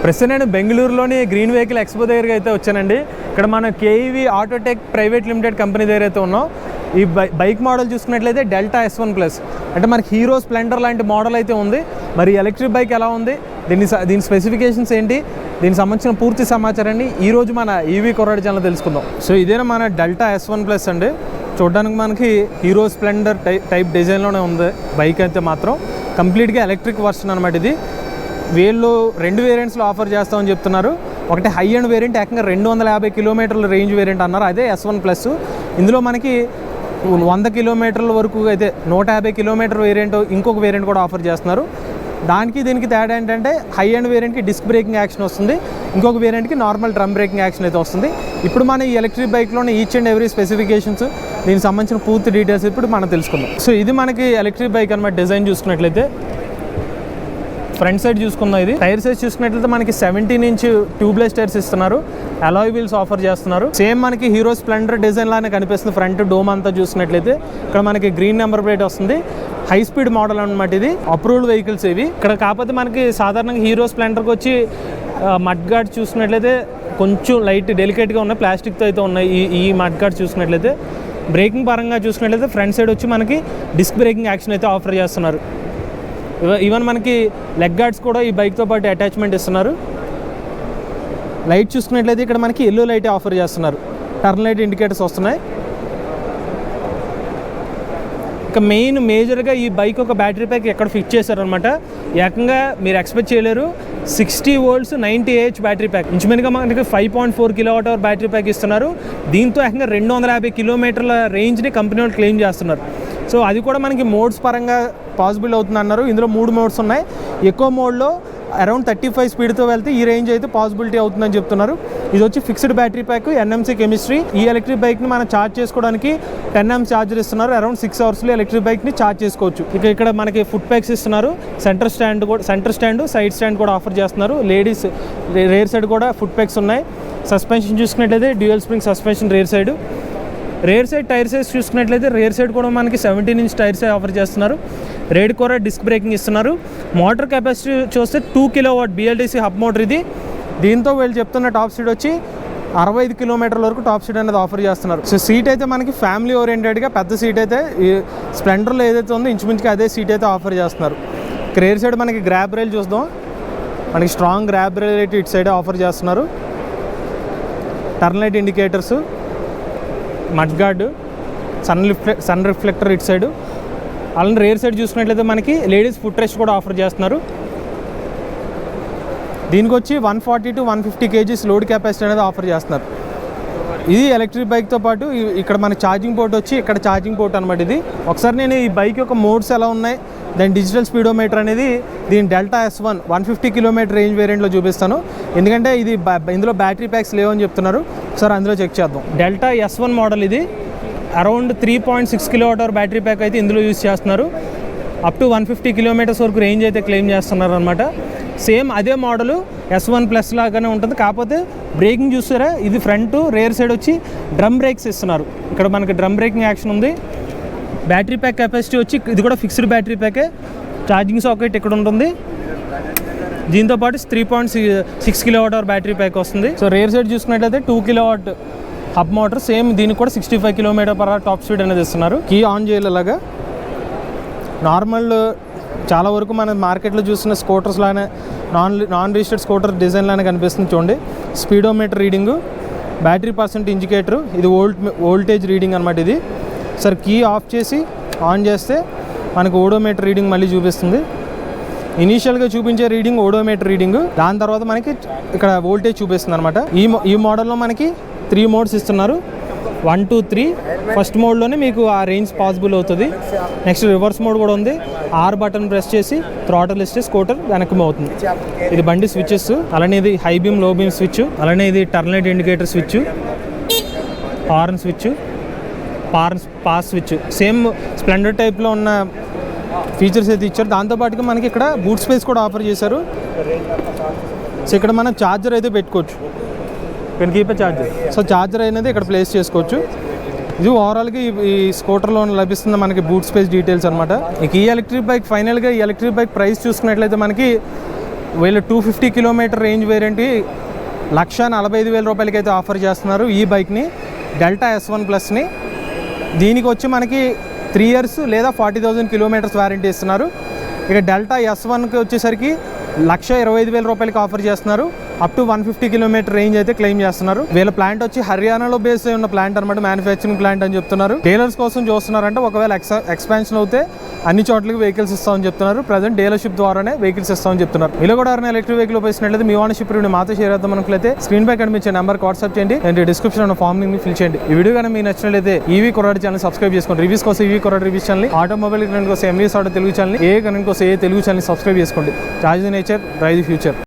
ప్రస్తుతం నేను బెంగళూరులోని గ్రీన్ వెహికల్ ఎక్స్పో దగ్గరికి అయితే వచ్చానండి. ఇక్కడ మన కేఈవి ఆటోటెక్ ప్రైవేట్ లిమిటెడ్ కంపెనీ దగ్గర అయితే ఉన్నాం. ఈ బైక్ మోడల్ చూసుకున్నట్లయితే డెల్టా S1+, అంటే మనకి హీరో స్ప్లెండర్ లాంటి మోడల్ అయితే ఉంది. మరి ఎలక్ట్రిక్ బైక్ ఎలా ఉంది, దీని స్పెసిఫికేషన్స్ ఏంటి, దీనికి సంబంధించిన పూర్తి సమాచారాన్ని ఈరోజు మన ఈవీ కుర్రాడి ఛానల్ తెలుసుకుందాం. సో ఇదేనా మన డెల్టా S1+ అండి. చూడడానికి మనకి హీరో స్ప్లెండర్ టైప్ డిజైన్లోనే ఉంది బైక్ అయితే మాత్రం. కంప్లీట్గా ఎలక్ట్రిక్ వర్షన్ అనమాట. ఇది వీళ్ళు 2 వేరియంట్స్లో ఆఫర్ చేస్తామని చెప్తున్నారు. ఒకటి హై అండ్ వేరియంట్, ఏకంగా 250 కిలోమీటర్ల రేంజ్ వేరియంట్ అన్నారు, అదే S1+. ఇందులో మనకి 100 కిలోమీటర్ల వరకు అయితే 150 కిలోమీటర్ వేరియంట్, ఇంకొక వేరియంట్ కూడా ఆఫర్ చేస్తున్నారు. దీనికి తేడా ఏంటంటే హై అండ్ వేరియంట్కి డిస్క్ బ్రేకింగ్ యాక్షన్ వస్తుంది, ఇంకొక వేరియంట్కి నార్మల్ డ్రమ్ బ్రేకింగ్ యాక్షన్ అయితే వస్తుంది. ఇప్పుడు మన ఈ ఎలక్ట్రిక్ బైక్లోనే ఈచ్ అండ్ ఎవ్రీ స్పెసిఫికేషన్స్, దీనికి సంబంధించిన పూర్తి డీటెయిల్స్ ఇప్పుడు మనం తెలుసుకుందాం. సో ఇది మనకి ఎలక్ట్రిక్ బైక్ అనమాట. డిజైన్ చూసుకున్నట్లయితే ఫ్రంట్ సైడ్ చూసుకుందాం. ఇది టైర్ సైజ్ చూసుకున్నట్లయితే మనకి 17 ఇంచ్ ట్యూబ్లెస్ టైర్స్ ఇస్తున్నారు, అలాయ్ వీల్స్ ఆఫర్ చేస్తున్నారు. సేమ్ మనకి హీరో స్ప్లెండర్ డిజైన్ లానే కనిపిస్తుంది. ఫ్రంట్ డోమ్ అంతా చూసుకున్నట్లయితే ఇక్కడ మనకి గ్రీన్ నెంబర్ ప్లేట్ వస్తుంది. హై స్పీడ్ మోడల్ అనమాట. ఇది అప్రూవ్డ్ వెహికల్స్ ఇవి. ఇక్కడ కాకపోతే మనకి సాధారణంగా హీరో స్ప్లెండర్కి వచ్చి మడ్ గార్డ్ చూసుకున్నట్లయితే కొంచెం లైట్ డెలికేట్గా ఉన్నాయి, ప్లాస్టిక్తో అయితే ఉన్నాయి. ఈ మడ్ గార్డ్ చూసుకున్నట్లయితే బ్రేకింగ్ పరంగా చూసుకున్నట్లయితే ఫ్రంట్ సైడ్ వచ్చి మనకి డిస్క్ బ్రేకింగ్ యాక్షన్ అయితే ఆఫర్ చేస్తున్నారు. ఈవెన్ మనకి లెగ్ గార్డ్స్ కూడా ఈ బైక్తో పాటు అటాచ్మెంట్ ఇస్తున్నారు. లైట్ చూసుకున్నట్లయితే ఇక్కడ మనకి ఎల్లో లైట్ ఆఫర్ చేస్తున్నారు. టర్న్ లైట్ ఇండికేటర్స్ వస్తున్నాయి. ఇక మేజర్గా ఈ బైక్ ఒక బ్యాటరీ ప్యాక్ ఎక్కడ ఫిక్స్ చేశారనమాట. ఏకంగా మీరు ఎక్స్పెక్ట్ చేయలేరు, 60 volts 90 Ah బ్యాటరీ ప్యాక్. ఇంచుమించుగా మనకి 5.4 kWh బ్యాటరీ ప్యాక్ ఇస్తున్నారు. దీంతో ఏకంగా 250 కిలోమీటర్ల రేంజ్ని కంపెనీ వాళ్ళు క్లెయిమ్ చేస్తున్నారు. సో అది కూడా మనకి మోడ్స్ పరంగా పాసిబుల్ అవుతుంది అన్నారు. ఇందులో 3 మోడ్స్ ఉన్నాయి. ఎక్కువ మోడ్లో అరౌండ్ 35 స్పీడ్తో వెళ్తే ఈ రేంజ్ అయితే పాసిబిలిటీ అవుతుందని చెప్తున్నారు. ఇది వచ్చి fixed battery pack, NMC chemistry. ఈ ఎలక్ట్రిక్ బైక్ని మనం ఛార్జ్ చేసుకోవడానికి 10 amps ఛార్జర్ ఇస్తున్నారు. అరౌండ్ 6 hours ఎలక్ట్రిక్ బైక్ని ఛార్జ్ చేసుకోవచ్చు. ఇక్కడ మనకి ఫుట్ ప్యాక్స్ ఇస్తున్నారు. సెంటర్ స్టాండ్ సైడ్ స్టాండ్ కూడా ఆఫర్ చేస్తున్నారు. లేడీస్ రేర్ సైడ్ కూడా ఫుట్ ప్యాక్స్ ఉన్నాయి. సస్పెన్షన్ చూసుకున్నట్లయితే dual spring suspension rear side tyre size చూసుకున్నట్లయితే రేర్ సైడ్ కూడా మనకి 17 ఇంచ్ టైర్ సైజ్ ఆఫర్ చేస్తున్నారు. రేడ్ కూడా డిస్క్ బ్రేకింగ్ ఇస్తున్నారు. మోటార్ కెపాసిటీ చూస్తే 2 kW BLDC హబ్ మోటార్ ఇది. దీంతో వీళ్ళు చెప్తున్న టాప్ స్పీడ్ వచ్చి 65 కిలోమీటర్ల వరకు టాప్ స్పీడ్ అనేది ఆఫర్ చేస్తున్నారు. సో సీట్ అయితే మనకి ఫ్యామిలీ ఓరియంటెడ్గా పెద్ద సీట్ అయితే ఈ స్ప్లెండర్లో ఏదైతే ఉందో ఇంచుమించుగా అదే సీట్ అయితే ఆఫర్ చేస్తున్నారు. రేర్ సైడ్ మనకి గ్రాబ్ రైల్ చూద్దాం. మనకి స్ట్రాంగ్ గ్రాబ్ రైల్ అయితే ఇటు సైడే ఆఫర్ చేస్తున్నారు. Turn light indicators, mudguard, sun reflector ఇటు సైడు. అలానే రేర్ సైడ్ చూసుకున్నట్లయితే మనకి లేడీస్ ఫుట్ రెస్ట్ కూడా ఆఫర్ చేస్తున్నారు. దీనికి వచ్చి 140 to 150 kgs లోడ్ కెపాసిటీ అనేది ఆఫర్ చేస్తున్నారు. ఇది ఎలక్ట్రిక్ బైక్తో పాటు ఇక్కడ మన ఛార్జింగ్ పోర్ట్ వచ్చి ఇక్కడ ఛార్జింగ్ పోర్ట్ అనమాట. ఇది ఒకసారి నేను ఈ బైక్ యొక్క మోడ్స్ ఎలా ఉన్నాయి, దాని డిజిటల్ స్పీడోమీటర్ అనేది దీని డెల్టా S1 150 కిలోమీటర్ రేంజ్ వేరియంట్లో చూపిస్తాను. ఎందుకంటే ఇందులో బ్యాటరీ ప్యాక్స్ లేవని చెప్తున్నారు. ఒకసారి అందులో చెక్ చేద్దాం. డెల్టా S1 మోడల్ ఇది. అరౌండ్ 3.6 kWh బ్యాటరీ ప్యాక్ అయితే ఇందులో యూజ్ చేస్తున్నారు. అప్ టు 150 కిలోమీటర్స్ వరకు రేంజ్ అయితే క్లెయిమ్ చేస్తున్నారు అనమాట. సేమ్ అదే మోడలు S1+ లాగానే ఉంటుంది. కాకపోతే బ్రేకింగ్ చూస్తారా, ఇది ఫ్రంట్ రేర్ సైడ్ వచ్చి డ్రమ్ బ్రేక్స్ ఇస్తున్నారు. ఇక్కడ మనకి డ్రమ్ బ్రేకింగ్ యాక్షన్ ఉంది. బ్యాటరీ ప్యాక్ కెపాసిటీ వచ్చి ఇది కూడా ఫిక్స్డ్ బ్యాటరీ ప్యాకే. ఛార్జింగ్ సాకెట్ ఇక్కడ ఉంటుంది. దీంతో పాటు 3.6 kWh బ్యాటరీ ప్యాక్ వస్తుంది. సో రేర్ సైడ్ చూసుకున్నట్లయితే 2 kW హబ్ మోటార్. సేమ్ దీనికి కూడా 65 km/h టాప్ స్పీడ్ అనేది ఇస్తున్నారు. కీ ఆన్ చేయలేలాగా నార్మల్ చాలా వరకు మన మార్కెట్లో చూసిన స్కూటర్స్ లానే నాన్ రిజిస్టర్డ్ స్కూటర్ డిజైన్ లానే కనిపిస్తుంది. చూడండి, speedometer reading, battery percent indicator, ఇది వోల్టేజ్ రీడింగ్ అనమాట. ఇది సరే కీ ఆఫ్ చేసి ఆన్ చేస్తే మనకు ఓడోమీటర్ రీడింగ్ మళ్ళీ చూపిస్తుంది. ఇనీషియల్గా చూపించే రీడింగ్ ఓడోమీటర్ రీడింగ్, దాని తర్వాత మనకి ఇక్కడ వోల్టేజ్ చూపిస్తుంది అనమాట. ఈ మోడల్లో మనకి 3 మోడ్స్ ఇస్తున్నారు. 1, 2, 3. ఫస్ట్ మోడ్లోనే మీకు ఆ రేంజ్ పాసిబుల్ అవుతుంది. నెక్స్ట్ రివర్స్ మోడ్ కూడా ఉంది. R బటన్ ప్రెస్ చేసి థ్రాటల్ ఇస్తే స్కూటర్ వెనక్కి అవుతుంది. ఇది బండి స్విచెస్. అలానే ఇది హై బీమ్ లో బీమ్ స్విచ్. అలానే ఇది turn light indicator switch, horn switch, pass switch. Same Splendor టైప్లో ఉన్న ఫీచర్స్ అయితే ఇచ్చారు. దాంతోపాటుగా మనకి ఇక్కడ బూట్ స్పేస్ కూడా ఆఫర్ చేశారు. సో ఇక్కడ మనం ఛార్జర్ అయితే పెట్టుకోవచ్చు. Keep charger. సో ఛార్జర్ అనేది ఇక్కడ ప్లేస్ చేసుకోవచ్చు. ఇది ఓవరాల్గా ఈ స్కూటర్లో లభిస్తున్న మనకి బూట్ స్పేస్ డీటెయిల్స్ అనమాట. ఈ ఎలక్ట్రిక్ బైక్ ఫైనల్గా ఈ ఎలక్ట్రిక్ బైక్ ప్రైస్ చూసుకున్నట్లయితే మనకి వీళ్ళు 250 కిలోమీటర్ రేంజ్ వేరియంట్ 1,45,000 రూపాయలకి అయితే ఆఫర్ చేస్తున్నారు ఈ బైక్ని, డెల్టా S1 ప్లస్ని. దీనికి వచ్చి మనకి 3 ఇయర్స్ లేదా 40,000 కిలోమీటర్స్ వారంటీ ఇస్తున్నారు. ఇక డెల్టా S1కి వచ్చేసరికి 1,25,000 రూపాయలకి ఆఫర్ చేస్తున్నారు. అప్ టు 150 కిలోమీటర్ రేంజ్ అయితే క్లెయిమ్ చేస్తున్నారు. వీళ్ళ ప్లాంట్ వచ్చి హర్యానాలో బేస్ అయి ఉన్న ప్లాంట్ అనమాట, మ్యానుఫ్యాక్చరింగ్ ప్లాంట్ అని చెప్తున్నారు. డీలర్స్ కోసం చూస్తున్నారంటే ఒకవేళ ఎక్స్పాన్షన్ అవుతే అన్ని చోట్లకి వెహికల్స్ ఇస్తామని చెప్తున్నారు. ప్రజెంట్ డీలర్షిప్ ద్వారానే వెహికల్స్ ఇస్తామని చెప్తున్నారు. ఇలా కూడా ఎవరైనా ఎలక్ట్రిక్ వెహికల్ ఉపయోగించినట్లయితే మీ ఓనర్షిప్ రివ్యూ మాతో షేర్ చేద్దాం అనుకులైతే స్క్రీన్ పై కనిపించే నెంబర్కి వాట్సాప్ చేయండి అండ్ డిస్క్రిప్షన్ ఉన్న ఫామ్ ని ఫిల్ చేయండి. ఈ వీడియో కానీ మీకు నచ్చినట్లయితే ఈవీ కొరాడ్ ఛానల్ సబ్స్క్రైబ్ చేసుకోండి. రివ్యూస్ కోసం ఈవీ కొరాడ్ రివ్యూస్ ఛానల్, ఆటోమొబైల్ కరెంట్ కోసం ఎంవీఎస్ ఆటో తెలుగు ఛానల్, ఏ కరెంట్ కోసం ఏ తెలుగు ఛానల్ సబ్స్క్రైబ్ చేసుకోండి. Charge the nature, drive the future.